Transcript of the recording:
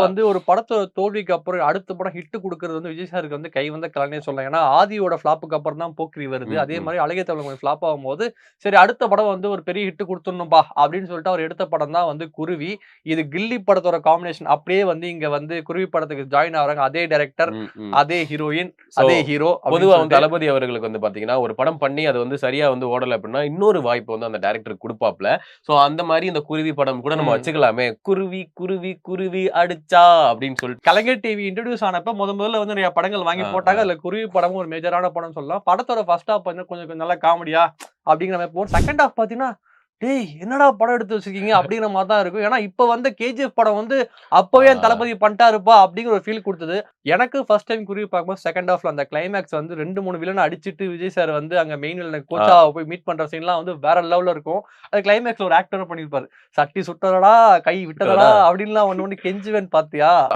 வந்து ஒரு படத்தோட தோல்விக்கு அப்புறம் அடுத்த படம் ஹிட் குடுக்குறது வந்து விஜய் சாருக்கு வந்து கை வந்த கலன்னே சொல்லலாம். ஏன்னா, ஆதியோட ஃப்ளாப்புக்கு அப்புறம் தான் போக்கிரி வருது. ம், அதே ம். மாரி அழகிய தமிழன் ஃப்ளாப் ஆகும்போது, சரி அடுத்த படம் வந்து ஒரு பெரிய ஹிட் குடுத்துடணும்பா அப்படின்னு சொல்லிட்டு அவர் எடுத்த படம் தான் வந்து குருவி. இது கில்லி படத்தோட காம்பினேஷன் அப்படியே வந்து இங்க வந்து குருவி படத்துக்கு ஜாயின் ஆகுறாங்க. அதே டைரக்டர், ம், ம். அதே ஹீரோயின், சோ, அதே ஹீரோ அப்படின்னு பொதுவா வந்து சொல்லிட்டு தளபதி அவர்களுக்கு வந்து பாத்தீங்கன்னா, ஒரு படம் பண்ணி அது வந்து சரியா வந்து ஓடல அப்டின்னா, இன்னொரு வாய்ப்பு வந்து அந்த டைரக்டருக்கு குடுப்பாப்ல. சோ, அந்த மாரி இந்த குருவி படம் கூட நம்ம ம். வச்சுக்கலாமே. குருவி, குருவி, குருவி அடிச்சா அப்டின்னு சொல்லிட்டு. கலைஞர் டிவி இன்ட்ரோடியூஸ் ஆனப்ப முதல்ல வந்து நெறைய படங்கள் வாங்கி ஆ, ஆ. போட்டாங்க. அதுல குருவி படமும் ஒரு மேஜரான படம்னு சொல்லலாம். படத்தோட ஃபர்ஸ்ட் ஹாஃப் வந்து கொஞ்சம் கொஞ்சம் நல்லா காமெடியா அப்படிங்கிற மாரி போகும். செகண்ட் ஹாஃப் பார்த்தீங்கன்னா, "டேய் என்னடா படம் எடுத்து வச்சிருக்கீங்க?" அப்படிங்கிற மாரி தான் இருக்கும். ஏன்னா, இப்ப வந்த கேஜிஎஃப் படம் வந்து அப்பவே அந்த ஆ. தளபதி பண்ணிட்டாருப்பா அப்படிங்கிற ஒரு ஃபீல் குடுத்தது. எனக்கு ஃபர்ஸ்ட் டைம் குருவி பார்க்கும்போது செகண்ட் ஹாஃப்ல அந்த கிளைமாக்ஸ் வந்து 2, 3 வில்லன அடிச்சுட்டு விஜய் சார் வந்து அங்க மெயின் வில்லன் ஆ. கோச்சாவ போய் மீட் பண்ற சீன்லாம் வந்து வேற லெவல்ல இருக்கும். அது கிளைமாக்ஸ்ல ஒரு ஆக்டரும் பண்ணியிருப்பாரு. "சட்டி சுட்டதடா, கை விட்டதடா" விட்டதடா அப்படின்லாம் ஒண்ணு ஒண்ணு கெஞ்சுவேன் பார்த்தியா?